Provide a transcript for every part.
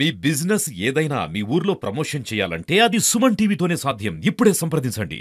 మీ business ఏదైనా మీ ఊర్లో promotion చేయాలంటే అది సుమన్ టీవీతోనే సాధ్యం. ఇప్పుడే సంప్రదించండి.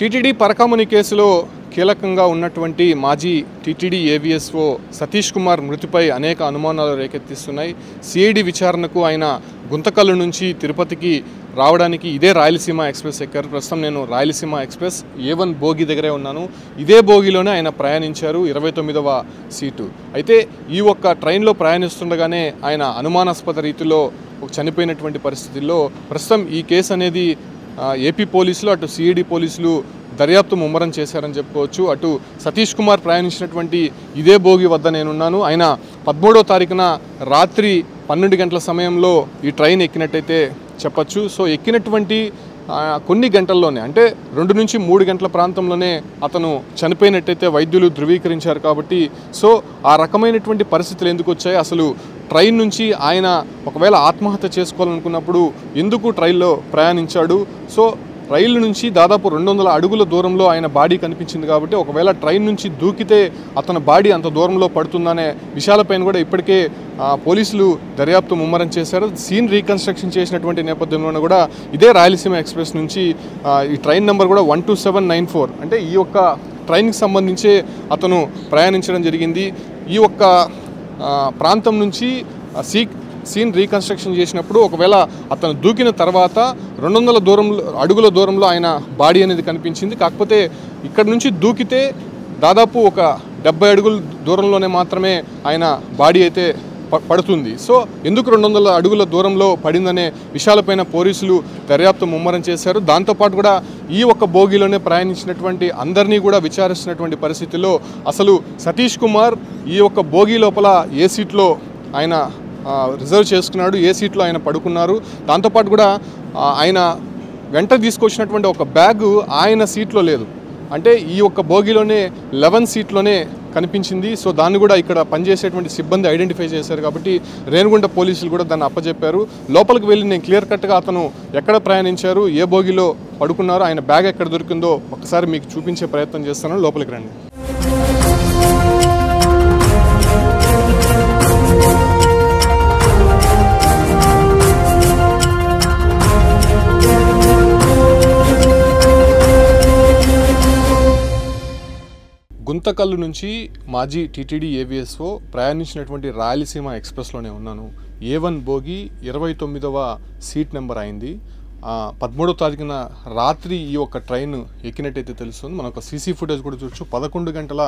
టీటీడీ పరకామణి కేసులో కీలకంగా ఉన్నటువంటి మాజీ టీటీడీ ఏవీఎస్ఓ సతీష్ కుమార్ మృతిపై అనేక అనుమానాలు రేకెత్తిస్తున్నాయి. సిఐడి విచారణకు ఆయన గుంతకల్లు నుంచి తిరుపతికి రావడానికి ఇదే రాయలసీమ ఎక్స్ప్రెస్ ఎక్కారు. ప్రస్తుతం నేను రాయలసీమ ఎక్స్ప్రెస్ A1 బోగి దగ్గరే ఉన్నాను. ఇదే బోగిలోనే ఆయన ప్రయాణించారు, 29వ సీటు. అయితే ఈ ఒక్క ట్రైన్లో ప్రయాణిస్తుండగానే ఆయన అనుమానాస్పద రీతిలో చనిపోయినటువంటి పరిస్థితుల్లో ప్రస్తుతం ఈ కేసు అనేది ఏపీ పోలీసులు అటు సిఐడి పోలీసులు దర్యాప్తు ముమ్మరం చేశారని చెప్పుకోవచ్చు. అటు సతీష్ కుమార్ ప్రయాణించినటువంటి ఇదే బోగి వద్ద నేనున్నాను. ఆయన 13వ తారీఖున రాత్రి 12 గంటల సమయంలో ఈ ట్రైన్ ఎక్కినట్టయితే చెప్పచ్చు. సో ఎక్కినటువంటి కొన్ని గంటల్లోనే, అంటే 2 నుంచి 3 గంటల ప్రాంతంలోనే అతను చనిపోయినట్టయితే వైద్యులు ధృవీకరించారు. కాబట్టి సో ఆ రకమైనటువంటి పరిస్థితులు ఎందుకు వచ్చాయి, అసలు ట్రైన్ నుంచి ఆయన ఒకవేళ ఆత్మహత్య చేసుకోవాలనుకున్నప్పుడు ఎందుకు ట్రైన్లో ప్రయాణించాడు, సో రైలు నుంచి దాదాపు 200 అడుగుల దూరంలో ఆయన బాడీ కనిపించింది. కాబట్టి ఒకవేళ ట్రైన్ నుంచి దూకితే అతని బాడీ అంత దూరంలో పడుతుందనే విషయాలపైన కూడా ఇప్పటికే పోలీసులు దర్యాప్తు ముమ్మరం చేశారు. సీన్ రీకన్స్ట్రక్షన్ చేసినటువంటి నేపథ్యంలోనే కూడా ఇదే రాయలసీమ ఎక్స్ప్రెస్ నుంచి ఈ ట్రైన్ నెంబర్ కూడా 12794, అంటే ఈ యొక్క ట్రైన్కి సంబంధించే అతను ప్రయాణించడం జరిగింది. ఈ ఒక్క ప్రాంతం నుంచి సీన్ రీకన్స్ట్రక్షన్ చేసినప్పుడు ఒకవేళ అతను దూకిన తర్వాత 200 అడుగుల దూరంలో ఆయన బాడీ అనేది కనిపించింది. కాకపోతే ఇక్కడ నుంచి దూకితే దాదాపు ఒక 70 అడుగుల దూరంలోనే మాత్రమే ఆయన బాడీ అయితే పడుతుంది. సో ఎందుకు 200 అడుగుల దూరంలో పడిందనే విషయాలపైన పోలీసులు దర్యాప్తు ముమ్మరం చేశారు. దాంతోపాటు కూడా ఈ ఒక్క బోగిలోనే ప్రయాణించినటువంటి అందరినీ కూడా విచారిస్తున్నటువంటి పరిస్థితుల్లో అసలు సతీష్ కుమార్ ఈ ఒక్క బోగి లోపల ఏ సీట్లో ఆయన రిజర్వ్ చేసుకున్నాడు, ఏ సీట్లో ఆయన పడుకున్నారు, దాంతోపాటు కూడా ఆయన వెంట తీసుకొచ్చినటువంటి ఒక బ్యాగు ఆయన సీట్లో లేదు, అంటే ఈ ఒక్క బోగిలోనే 11 సీట్లోనే కనిపించింది. సో దాన్ని కూడా ఇక్కడ పనిచేసేటువంటి సిబ్బంది ఐడెంటిఫై చేశారు. కాబట్టి రేణిగుంట పోలీసులు కూడా దాన్ని అప్పచెప్పారు. లోపలికి వెళ్ళి నేను క్లియర్ కట్గా అతను ఎక్కడ ప్రయాణించారు, ఏ బోగిలో పడుకున్నారు, ఆయన బ్యాగ్ ఎక్కడ దొరికిందో ఒకసారి మీకు చూపించే ప్రయత్నం చేస్తాను. లోపలికి రండి. గుంతకల్లు నుంచి మాజీ టీటీడీ ఏవీఎస్ఓ ప్రయాణించినటువంటి రాయలసీమ ఎక్స్ప్రెస్లోనే ఉన్నాను. A1 బోగి 29వ సీట్ నెంబర్ అయింది. 13వ తారీఖున రాత్రి ఈ ఒక్క ట్రైన్ ఎక్కినట్టయితే తెలుస్తుంది. మనం ఒక సీసీ ఫుటేజ్ కూడా చూడొచ్చు. 11 గంటల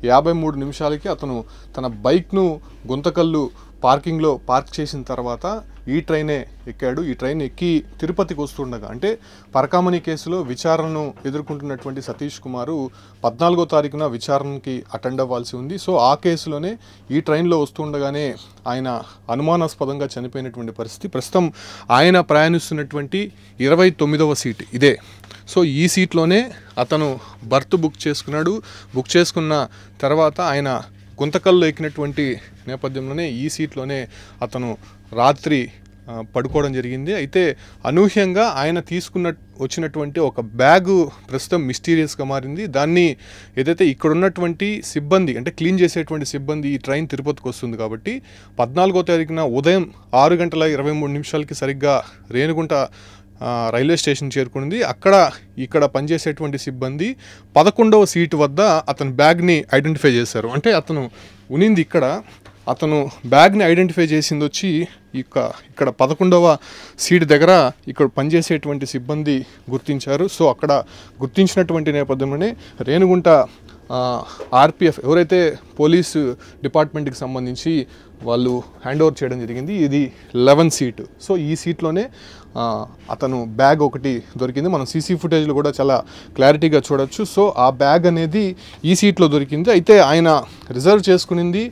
53 నిమిషాలకి అతను తన బైక్ను గుంతకల్లు పార్కింగ్లో పార్క్ చేసిన తర్వాత ఈ ట్రైనే ఎక్కాడు. ఈ ట్రైన్ ఎక్కి తిరుపతికి వస్తుండగా, అంటే పరకామణి కేసులో విచారణను ఎదుర్కొంటున్నటువంటి సతీష్ కుమారు 14వ తారీఖున విచారణకి అటెండ్ అవ్వాల్సి ఉంది. సో ఆ కేసులోనే ఈ ట్రైన్లో వస్తుండగానే ఆయన అనుమానాస్పదంగా చనిపోయినటువంటి పరిస్థితి. ప్రస్తుతం ఆయన ప్రయాణిస్తున్నటువంటి 29వ సీట్ ఇదే. సో ఈ సీట్లోనే అతను బర్త్ బుక్ చేసుకున్నాడు. బుక్ చేసుకున్న తర్వాత ఆయన గుంతకల్లో ఎక్కినటువంటి నేపథ్యంలోనే ఈ సీట్లోనే అతను రాత్రి పడుకోవడం జరిగింది. అయితే అనూహ్యంగా ఆయన వచ్చినటువంటి ఒక బ్యాగు ప్రస్తుతం మిస్టీరియస్గా మారింది. దాన్ని ఏదైతే ఇక్కడ ఉన్నటువంటి సిబ్బంది, అంటే క్లీన్ చేసేటువంటి సిబ్బంది, ఈ ట్రైన్ తిరుపతికి వస్తుంది కాబట్టి 14వ తారీఖున ఉదయం 6 గంటల 23 నిమిషాలకి సరిగ్గా రేణిగుంట రైల్వే స్టేషన్ చేరుకుంది. ఇక్కడ పనిచేసేటువంటి సిబ్బంది 11వ సీటు వద్ద అతని బ్యాగ్ని ఐడెంటిఫై చేశారు. అంటే అతను ఉనింది ఇక్కడ, అతను బ్యాగ్ని ఐడెంటిఫై చేసింది వచ్చి ఇక్కడ 11వ సీటు దగ్గర ఇక్కడ పనిచేసేటువంటి సిబ్బంది గుర్తించారు. సో అక్కడ గుర్తించినటువంటి నేపథ్యంలోనే రేణిగుంట ఆర్పిఎఫ్ ఎవరైతే పోలీసు డిపార్ట్మెంట్కి సంబంధించి వాళ్ళు హ్యాండ్ ఓవర్ చేయడం జరిగింది. ఇది 11 సీటు. సో ఈ సీట్లోనే అతను బ్యాగ్ ఒకటి దొరికింది. మనం సీసీ ఫుటేజ్లో కూడా చాలా క్లారిటీగా చూడొచ్చు. సో ఆ బ్యాగ్ అనేది ఈ సీట్లో దొరికింది. అయితే ఆయన రిజర్వ్ చేసుకునింది,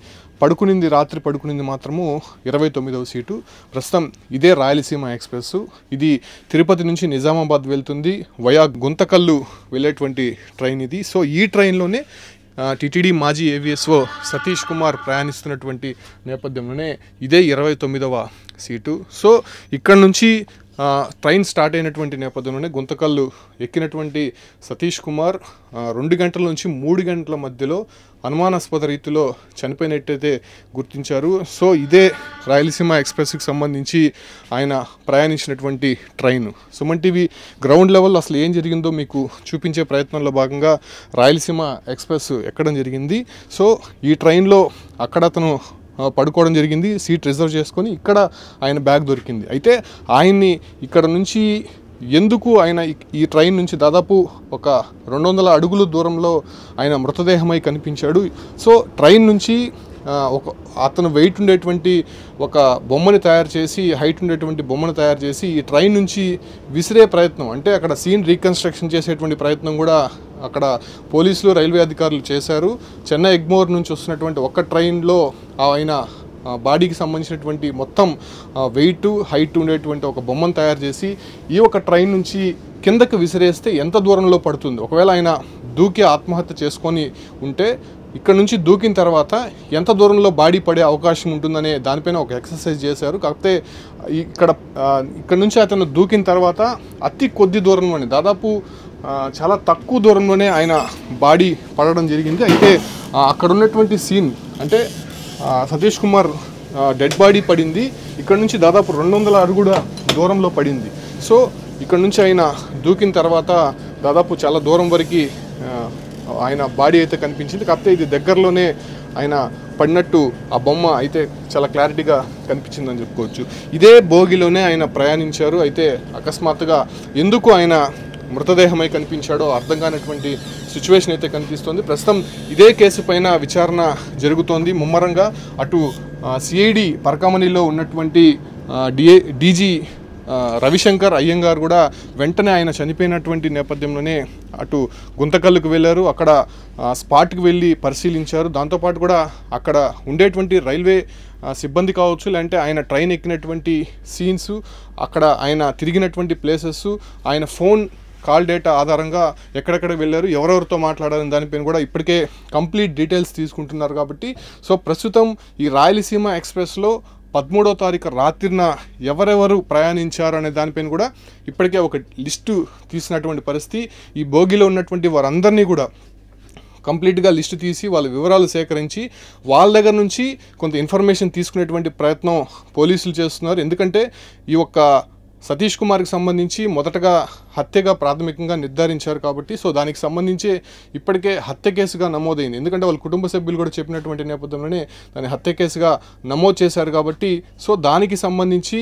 రాత్రి పడుకునింది మాత్రము 29వ సీటు. ప్రస్తుతం ఇదే రాయలసీమ ఎక్స్ప్రెస్. ఇది తిరుపతి నుంచి నిజామాబాద్ వెళ్తుంది, వయా గుంతకల్లు వెళ్ళేటువంటి ట్రైన్ ఇది. సో ఈ ట్రైన్లోనే టీటీడీ మాజీ ఏవిఎస్ఓ సతీష్ కుమార్ ప్రయాణిస్తున్నటువంటి నేపథ్యంలోనే ఇదే 29వ సీటు. సో ఇక్కడ నుంచి ట్రైన్ స్టార్ట్ అయినటువంటి నేపథ్యంలోనే గుంతకల్లు ఎక్కినటువంటి సతీష్ కుమార్ 2 గంటల నుంచి 3 గంటల మధ్యలో అనుమానాస్పద రీతిలో చనిపోయినట్టయితే గుర్తించారు. సో ఇదే రాయలసీమ ఎక్స్ప్రెస్కి సంబంధించి ఆయన ప్రయాణించినటువంటి train. Suman TV ground level అసలు ఏం జరిగిందో మీకు చూపించే ప్రయత్నంలో భాగంగా రాయలసీమ ఎక్స్ప్రెస్ ఎక్కడం జరిగింది. సో ఈ ట్రైన్లో అక్కడ అతను పడుకోవడం జరిగింది, సీట్ రిజర్వ్ చేసుకొని. ఇక్కడ ఆయన బ్యాగ్ దొరికింది. అయితే ఆయన్ని ఇక్కడ నుంచి ఎందుకు ఆయన ఈ ట్రైన్ నుంచి దాదాపు ఒక 200 అడుగుల దూరంలో ఆయన మృతదేహమై కనిపించాడు. సో ట్రైన్ నుంచి అతను వెయిట్ ఉండేటువంటి ఒక బొమ్మని తయారు చేసి, హైట్ ఉండేటువంటి బొమ్మను తయారు చేసి ఈ ట్రైన్ నుంచి విసిరే ప్రయత్నం, అంటే అక్కడ సీన్ రీకన్స్ట్రక్షన్ చేసేటువంటి ప్రయత్నం కూడా అక్కడ పోలీసులు రైల్వే అధికారులు చేశారు. చెన్నై ఎగ్మోర్ నుంచి వస్తున్నటువంటి ఒక్క ట్రైన్లో ఆయన బాడీకి సంబంధించినటువంటి మొత్తం వెయిట్ హైట్ ఉండేటువంటి ఒక బొమ్మను తయారు చేసి ఈ ఒక ట్రైన్ నుంచి కిందకు విసిరేస్తే ఎంత దూరంలో పడుతుంది, ఒకవేళ ఆయన దూకి ఆత్మహత్య చేసుకొని ఉంటే ఇక్కడ నుంచి దూకిన తర్వాత ఎంత దూరంలో బాడీ పడే అవకాశం ఉంటుందనే దానిపైన ఒక ఎక్సర్సైజ్ చేశారు. కాకపోతే ఇక్కడ నుంచి అతను దూకిన తర్వాత అతి కొద్ది దూరంలోనే, దాదాపు చాలా తక్కువ దూరంలోనే ఆయన బాడీ పడడం జరిగింది. అయితే అక్కడ ఉన్నటువంటి సీన్ అంటే సతీష్ కుమార్ డెడ్ బాడీ పడింది ఇక్కడ నుంచి దాదాపు 200 అడుగుల దూరంలో పడింది. సో ఇక్కడ నుంచి ఆయన దూకిన తర్వాత దాదాపు చాలా దూరం వరకు ఆయన బాడీ అయితే కనిపించింది. కాకపోతే ఇది దగ్గరలోనే ఆయన పడినట్టు ఆ బొమ్మ అయితే చాలా క్లారిటీగా కనిపించిందని చెప్పుకోవచ్చు. ఇదే బోగిలోనే ఆయన ప్రయాణించారు. అయితే అకస్మాత్తుగా ఎందుకు ఆయన మృతదేహమై కనిపించాడో అర్థం కానటువంటి సిచ్యువేషన్ అయితే కనిపిస్తోంది. ప్రస్తుతం ఇదే కేసు పైన విచారణ జరుగుతోంది ముమ్మరంగా. అటు సిఐడి పరకామణిలో ఉన్నటువంటి డీజీ రవిశంకర్ అయ్యంగార్ కూడా వెంటనే ఆయన చనిపోయినటువంటి నేపథ్యంలోనే అటు గుంతకల్లుకు వెళ్ళారు. అక్కడ స్పాట్కి వెళ్ళి పరిశీలించారు. దాంతోపాటు కూడా అక్కడ ఉండేటువంటి రైల్వే సిబ్బంది కావచ్చు, లేదంటే ఆయన ట్రైన్ ఎక్కినటువంటి సీన్స్, అక్కడ ఆయన తిరిగినటువంటి ప్లేసెస్, ఆయన ఫోన్ కాల్ డేటా ఆధారంగా ఎక్కడెక్కడ వెళ్ళారు, ఎవరెవరితో మాట్లాడారని దానిపైన కూడా ఇప్పటికే కంప్లీట్ డీటెయిల్స్ తీసుకుంటున్నారు. కాబట్టి సో ప్రస్తుతం ఈ రాయలసీమ ఎక్స్ప్రెస్లో 13వ తారీఖు రాత్రిన ఎవరెవరు ప్రయాణించారు అనే దానిపైన కూడా ఇప్పటికే ఒక లిస్టు తీసినటువంటి పరిస్థితి. ఈ బోగిలో ఉన్నటువంటి వారందరినీ కూడా కంప్లీట్గా లిస్టు తీసి వాళ్ళ వివరాలు సేకరించి వాళ్ళ దగ్గర నుంచి కొంత ఇన్ఫర్మేషన్ తీసుకునేటువంటి ప్రయత్నం పోలీసులు చేస్తున్నారు. ఎందుకంటే ఈ ఒక్క సతీష్ కుమార్కి సంబంధించి మొదటగా హత్యగా ప్రాథమికంగా నిర్ధారించారు కాబట్టి సో దానికి సంబంధించి ఇప్పటికే హత్య కేసుగా నమోదైంది. ఎందుకంటే వాళ్ళ కుటుంబ సభ్యులు కూడా చెప్పినటువంటి నేపథ్యంలోనే దాన్ని హత్య కేసుగా నమోదు చేశారు కాబట్టి సో దానికి సంబంధించి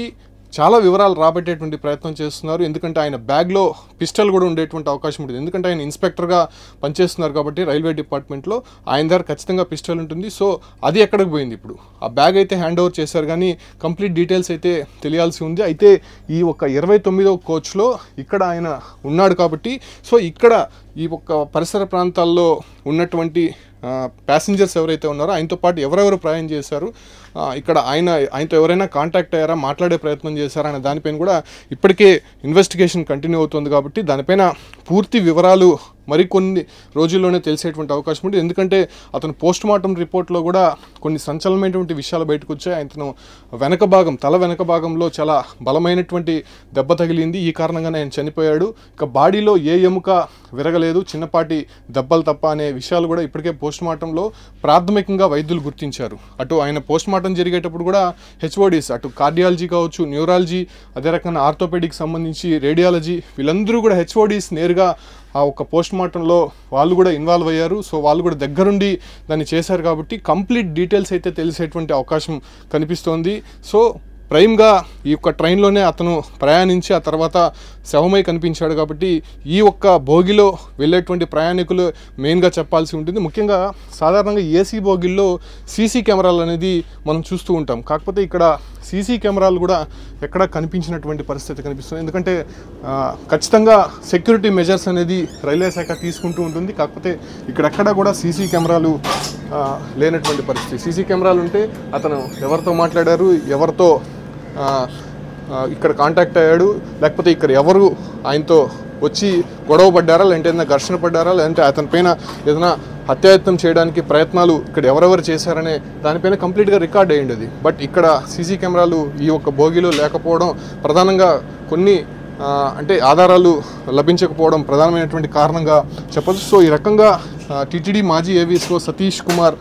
చాలా వివరాలు రాబట్టేటువంటి ప్రయత్నం చేస్తున్నారు. ఎందుకంటే ఆయన బ్యాగ్లో పిస్టల్ కూడా ఉండేటువంటి అవకాశం ఉంటుంది. ఎందుకంటే ఆయన ఇన్స్పెక్టర్గా పనిచేస్తున్నారు కాబట్టి రైల్వే డిపార్ట్మెంట్లో ఆయన దగ్గర ఖచ్చితంగా పిస్టల్ ఉంటుంది. సో అది ఎక్కడికి పోయింది, ఇప్పుడు ఆ బ్యాగ్ అయితే హ్యాండ్ ఓవర్ చేశారు కానీ కంప్లీట్ డీటెయిల్స్ అయితే తెలియాల్సి ఉంది. అయితే ఈ ఒక 29వ కోచ్లో ఇక్కడ ఆయన ఉన్నాడు కాబట్టి సో ఇక్కడ ఈ ఒక్క పరిసర ప్రాంతాల్లో ఉన్నటువంటి ప్యాసింజర్స్ ఎవరైతే ఉన్నారో ఆయనతో పాటు ఎవరెవరు ప్రయాణం చేశారు, ఇక్కడ ఆయనతో ఎవరైనా కాంటాక్ట్ అయ్యారా, మాట్లాడే ప్రయత్నం చేశారా అనే దానిపైన కూడా ఇప్పటికే ఇన్వెస్టిగేషన్ కంటిన్యూ అవుతుంది. కాబట్టి దానిపైన పూర్తి వివరాలు మరికొన్ని రోజుల్లోనే తెలిసేటువంటి అవకాశం ఉంది. ఎందుకంటే అతను పోస్ట్ మార్టం రిపోర్ట్లో కూడా కొన్ని సంచలనమైనటువంటి విషయాలు బయటకు వచ్చాయి. అతను తల వెనక భాగంలో చాలా బలమైనటువంటి దెబ్బ తగిలింది, ఈ కారణంగానే ఆయన చనిపోయాడు. ఇక బాడీలో ఏ ఎముక విరగలేదు, చిన్నపాటి దెబ్బలు తప్ప అనే విషయాలు కూడా ఇప్పటికే పోస్ట్ మార్టంలో ప్రాథమికంగా వైద్యులు గుర్తించారు. అటు ఆయన పోస్ట్ మార్టం జరిగేటప్పుడు కూడా హెచ్ఓడీస్, అటు కార్డియాలజీ కావచ్చు, న్యూరాలజీ, అదే రకంగా ఆర్థోపెడిక్ సంబంధించి రేడియాలజీ, వీళ్ళందరూ కూడా హెచ్ఓడీస్ నేరుగా ఆ ఒక పోస్ట్ మార్టంలో వాళ్ళు కూడా ఇన్వాల్వ్ అయ్యారు. సో వాళ్ళు కూడా దగ్గరుండి దాన్ని చేశారు కాబట్టి కంప్లీట్ డీటెయిల్స్ అయితే తెలిసేటువంటి అవకాశం కనిపిస్తోంది. సో ప్రైమ్గా ఈ యొక్క ట్రైన్లోనే అతను ప్రయాణించి ఆ తర్వాత శవమై కనిపించాడు కాబట్టి ఈ ఒక్క బోగిలో వెళ్ళేటువంటి ప్రయాణికులు మెయిన్గా చెప్పాల్సి ఉంటుంది. ముఖ్యంగా సాధారణంగా ఏసీ బోగిల్లో సీసీ కెమెరాలు అనేది మనం చూస్తూ ఉంటాం. కాకపోతే ఇక్కడ సీసీ కెమెరాలు కూడా ఎక్కడా కనిపించినటువంటి పరిస్థితి కనిపిస్తుంది. ఎందుకంటే ఖచ్చితంగా సెక్యూరిటీ మెజర్స్ అనేది రైల్వే శాఖ తీసుకుంటూ ఉంటుంది. కాకపోతే ఇక్కడెక్కడా కూడా సీసీ కెమెరాలు లేనటువంటి పరిస్థితి. సీసీ కెమెరాలు ఉంటే అతను ఎవరితో మాట్లాడారు, ఎవరితో ఇక్కడ కాంటాక్ట్ అయ్యాడు, లేకపోతే ఇక్కడ ఎవరు ఆయనతో వచ్చి గొడవ పడ్డారా, లేదంటే ఏదైనా ఘర్షణ పడ్డారా, లేదంటే అతని పైన ఏదైనా హత్యాయత్నం చేయడానికి ప్రయత్నాలు ఇక్కడ ఎవరెవరు చేశారనే దానిపైన కంప్లీట్గా రికార్డ్ అయ్యింది అది. బట్ ఇక్కడ సీసీ కెమెరాలు ఈ ఒక్క బోగిలో లేకపోవడం ప్రధానంగా కొన్ని అంటే ఆధారాలు లభించకపోవడం ప్రధానమైనటువంటి కారణంగా చెప్పచ్చు. సో ఈ రకంగా టీటీడీ మాజీ AVSO Satish Kumar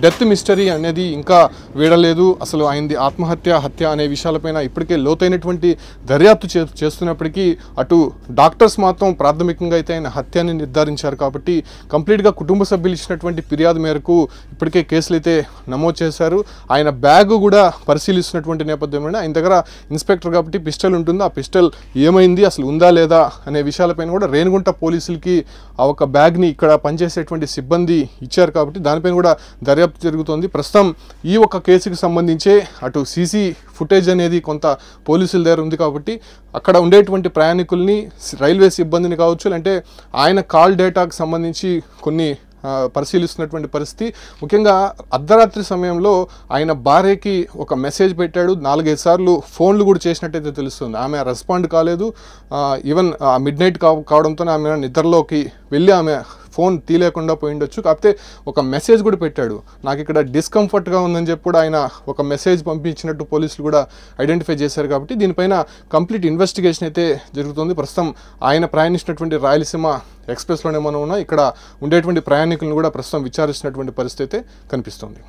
death mystery అనేది ఇంకా వీడలేదు. అసలు ఆయనది ఆత్మహత్య, హత్య అనే విషయాలపైన ఇప్పటికే లోతైనటువంటి దర్యాప్తు చేస్తున్నప్పటికీ అటు డాక్టర్స్ మాత్రం ప్రాథమికంగా అయితే ఆయన హత్యని నిర్ధారించారు. కాబట్టి కంప్లీట్గా కుటుంబ సభ్యులు ఇచ్చినటువంటి ఫిర్యాదు మేరకు ఇప్పటికే కేసులు అయితే నమోదు చేశారు. ఆయన బ్యాగ్ కూడా పరిశీలిస్తున్నటువంటి నేపథ్యంలోనే ఆయన దగ్గర ఇన్స్పెక్టర్ కాబట్టి పిస్టల్ ఉంటుంది, ఆ పిస్టల్ ఏమైంది, అసలు ఉందా లేదా అనే విషయాలపైన కూడా రేణిగుంట పోలీసులకి ఆ ఒక బ్యాగ్ని ఇక్కడ పనిచేసేటువంటి సిబ్బంది ఇచ్చారు. కాబట్టి దానిపైన కూడా దర్యాప్తు జరుగుతోంది. ప్రస్తుతం ఈ ఒక కేసుకి సంబంధించే అటు సీసీ ఫుటేజ్ అనేది కొంత పోలీసుల దగ్గర ఉంది కాబట్టి అక్కడ ఉండేటువంటి ప్రయాణికుల్ని, రైల్వే సిబ్బందిని కావచ్చు, అంటే ఆయన కాల్ డేటాకు సంబంధించి కొన్ని పరిశీలిస్తున్నటువంటి పరిస్థితి. ముఖ్యంగా అర్ధరాత్రి సమయంలో ఆయన భార్యకి ఒక మెసేజ్ పెట్టాడు, 4-5 సార్లు ఫోన్లు కూడా చేసినట్టయితే తెలుస్తుంది. ఆమె రెస్పాండ్ కాలేదు. ఈవెన్ మిడ్ నైట్ కావడంతో ఆమె నిద్రలోకి వెళ్ళి ఆమె ఫోన్ తీయలేకుండా పోయిండొచ్చు. కాకపోతే ఒక మెసేజ్ కూడా పెట్టాడు, నాకు ఇక్కడ డిస్కంఫర్ట్గా ఉందని చెప్పి కూడా ఆయన ఒక మెసేజ్ పంపించినట్టు పోలీసులు కూడా ఐడెంటిఫై చేశారు. కాబట్టి దీనిపైన కంప్లీట్ ఇన్వెస్టిగేషన్ అయితే జరుగుతుంది. ప్రస్తుతం ఆయన ప్రయాణించినటువంటి రాయలసీమ ఎక్స్ప్రెస్లోనే మనం ఉన్నాం. ఇక్కడ ఉండేటువంటి ప్రయాణికులను కూడా ప్రస్తుతం విచారిస్తున్నటువంటి పరిస్థితి అయితే కనిపిస్తుంది.